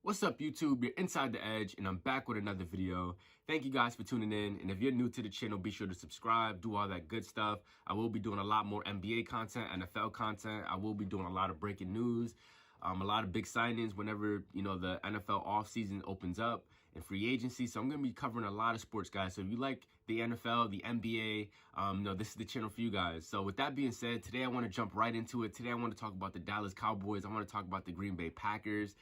What's up, YouTube? You're Inside the Edge, and I'm back with another video. Thank you guys for tuning in, and if you're new to the channel, be sure to subscribe, do all that good stuff. I will be doing a lot more NBA content, NFL content. I will be doing a lot of breaking news, a lot of big signings whenever, the NFL offseason opens up and free agency. So I'm going to be covering a lot of sports, guys. So if you like the NFL, the NBA, this is the channel for you guys. So with that being said, today I want to jump right into it. Today I want to talk about the Dallas Cowboys. I want to talk about the Green Bay Packers.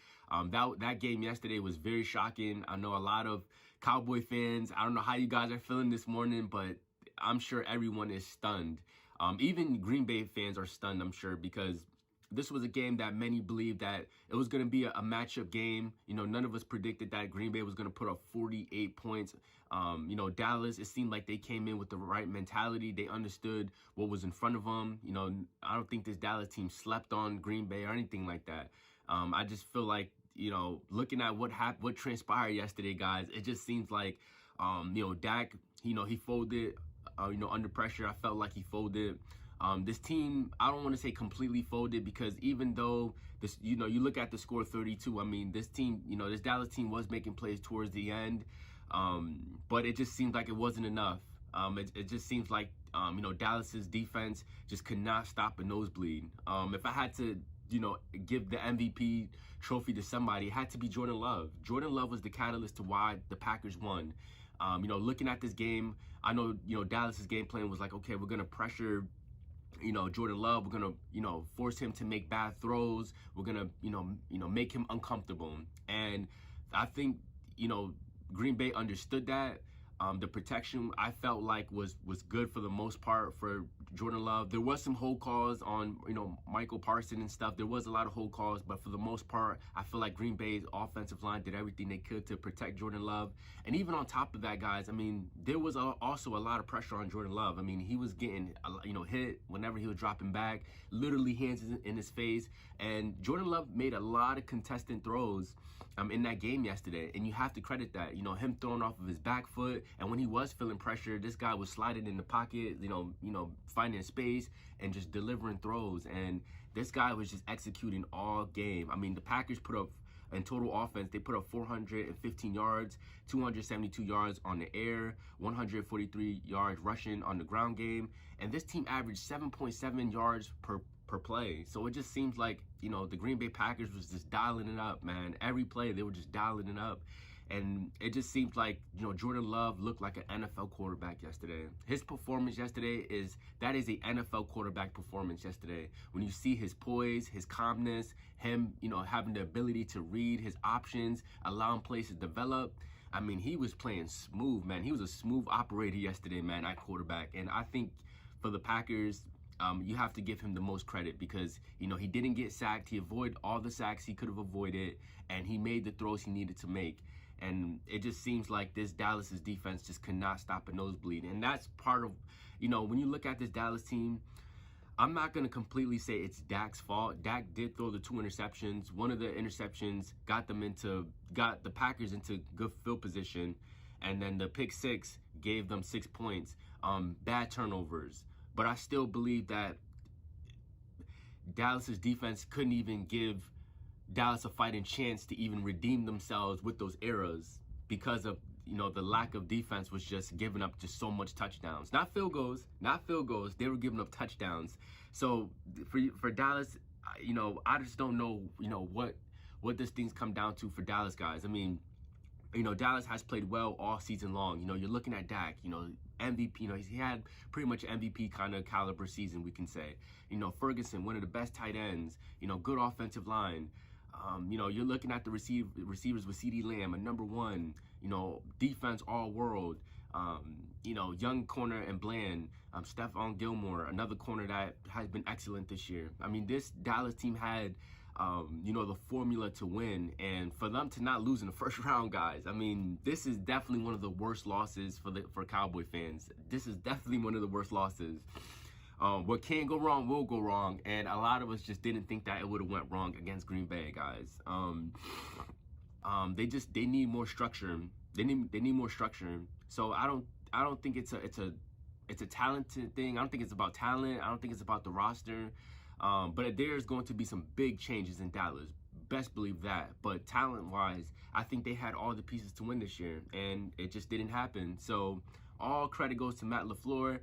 That game yesterday was very shocking. I know a lot of Cowboy fans, I don't know how you guys are feeling this morning, but I'm sure everyone is stunned. Even Green Bay fans are stunned, I'm sure, because this was a game that many believed that it was going to be a matchup game. None of us predicted that Green Bay was going to put up 48 points. Dallas, it seemed like they came in with the right mentality. They understood what was in front of them. I don't think this Dallas team slept on Green Bay or anything like that. I just feel like, looking at what transpired yesterday, guys, it just seems like, Dak, he folded, under pressure. I felt like he folded. This team, I don't want to say completely folded, because even though this, you look at the score 32, I mean, this team, this Dallas team was making plays towards the end, but it just seemed like it wasn't enough. It just seems like, Dallas's defense just could not stop a nosebleed. If I had to, give the MVP trophy to somebody, it had to be Jordan Love. Jordan Love was the catalyst to why the Packers won. Looking at this game, I know, Dallas's game plan was like, okay, we're going to pressure Jordan Love. We're gonna, force him to make bad throws. We're gonna, make him uncomfortable. And I think, Green Bay understood that. The protection, I felt like was good for the most part for Jordan Love. There was some hold calls on, Michael Parsons and stuff. There was a lot of hold calls, but for the most part, I feel like Green Bay's offensive line did everything they could to protect Jordan Love. And even on top of that, guys, I mean, there was also a lot of pressure on Jordan Love. I mean, he was getting, hit whenever he was dropping back, literally hands in his face. And Jordan Love made a lot of contested throws in that game yesterday. And you have to credit that, him throwing off of his back foot. And when he was feeling pressure, this guy was sliding in the pocket, finding space and just delivering throws. And this guy was just executing all game. I mean, the Packers put up, in total offense, they put up 415 yards, 272 yards on the air, 143 yards rushing on the ground game. And this team averaged 7.7 yards per play. So it just seems like, the Green Bay Packers was just dialing it up, man. Every play, they were just dialing it up. And it just seems like, Jordan Love looked like an NFL quarterback yesterday. His performance yesterday is an NFL quarterback performance yesterday. When you see his poise, his calmness, him, having the ability to read his options, allowing plays to develop. I mean, he was playing smooth, man. He was a smooth operator yesterday, man, at quarterback. And I think for the Packers, you have to give him the most credit because, he didn't get sacked. He avoided all the sacks he could have avoided, and he made the throws he needed to make. And it just seems like this Dallas's defense just could not stop a nosebleed. And that's part of, when you look at this Dallas team, I'm not going to completely say it's Dak's fault. Dak did throw the 2 interceptions. One of the interceptions got the Packers into good field position. And then the pick 6 gave them 6 points. Bad turnovers. But I still believe that Dallas's defense couldn't even give Dallas a fighting chance to even redeem themselves with those errors because of, the lack of defense was just giving up just so much touchdowns. Not field goals. They were giving up touchdowns. So for Dallas, I just don't know, what this thing's come down to for Dallas, guys. I mean, Dallas has played well all season long. You're looking at Dak, MVP, he had pretty much MVP kind of caliber season, we can say. Ferguson, one of the best tight ends, good offensive line. You're looking at the receivers with CeeDee Lamb, a number 1, defense all world. Young corner and Bland, Stephon Gilmore, another corner that has been excellent this year. I mean, this Dallas team had, the formula to win, and for them to not lose in the first round, guys, I mean, this is definitely one of the worst losses for Cowboy fans. This is definitely one of the worst losses. What can go wrong will go wrong, and a lot of us just didn't think that it would have went wrong against Green Bay, guys. They need more structure. They need more structure. So I don't think it's a talented thing. I don't think it's about talent. I don't think it's about the roster. But there's going to be some big changes in Dallas. best believe that. But talent-wise, I think they had all the pieces to win this year, and it just didn't happen. So all credit goes to Matt LaFleur.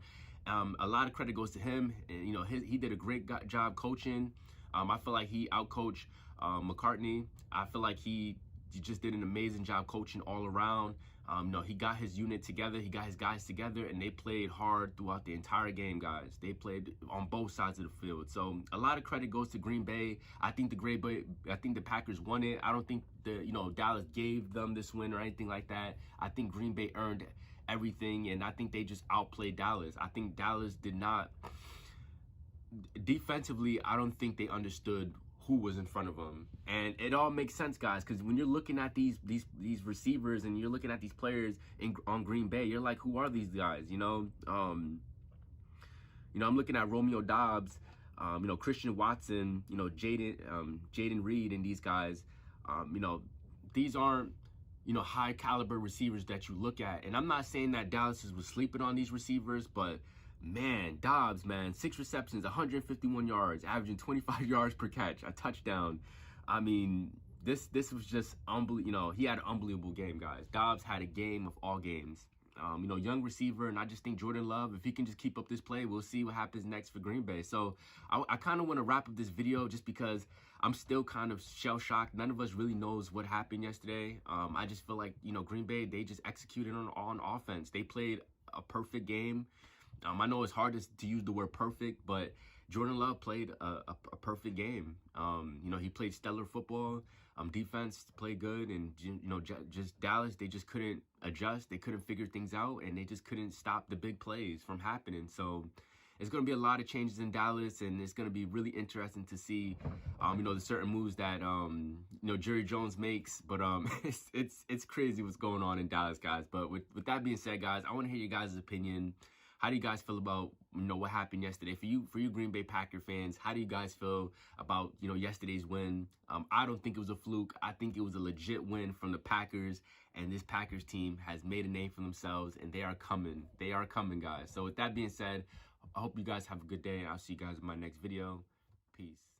A lot of credit goes to him. And, you know, he did a great job coaching. I feel like he outcoached McCartney. I feel like he just did an amazing job coaching all around. You know, he got his unit together, he got his guys together, and they played hard throughout the entire game, guys. They played on both sides of the field. So a lot of credit goes to Green Bay. I think the Packers won it. I don't think Dallas gave them this win or anything like that. I think Green Bay earned everything, and I think they just outplayed Dallas. I think Dallas did not defensively. I don't think they understood who was in front of them, and it all makes sense, guys, because when you're looking at these receivers and you're looking at these players on Green Bay, you're like, who are these guys? I'm looking at Romeo Doubs, Christian Watson, Jaden Reed, and these guys. These aren't high caliber receivers that you look at, and I'm not saying that Dallas was sleeping on these receivers, but man, Doubs, 6 receptions, 151 yards, averaging 25 yards per catch, a touchdown. I mean, this was just unbelievable. He had an unbelievable game, guys. Doubs had a game of all games. Young receiver, and I just think Jordan Love, if he can just keep up this play, we'll see what happens next for Green Bay. So I kind of want to wrap up this video just because I'm still kind of shell-shocked. None of us really knows what happened yesterday. I just feel like, Green Bay, they just executed on offense. They played a perfect game. I know it's hard to use the word perfect, but Jordan Love played a perfect game. He played stellar football. Defense played good, and just Dallas, they just couldn't adjust. They couldn't figure things out, and they just couldn't stop the big plays from happening. So it's going to be a lot of changes in Dallas, and it's going to be really interesting to see, the certain moves that Jerry Jones makes. But it's crazy what's going on in Dallas, guys. But with that being said, guys, I want to hear your guys' opinion. How do you guys feel about what happened yesterday? For you Green Bay Packer fans, how do you guys feel about yesterday's win? I don't think it was a fluke. I think it was a legit win from the Packers, and this Packers team has made a name for themselves, and they are coming. They are coming, guys. So with that being said, I hope you guys have a good day. I'll see you guys in my next video. Peace.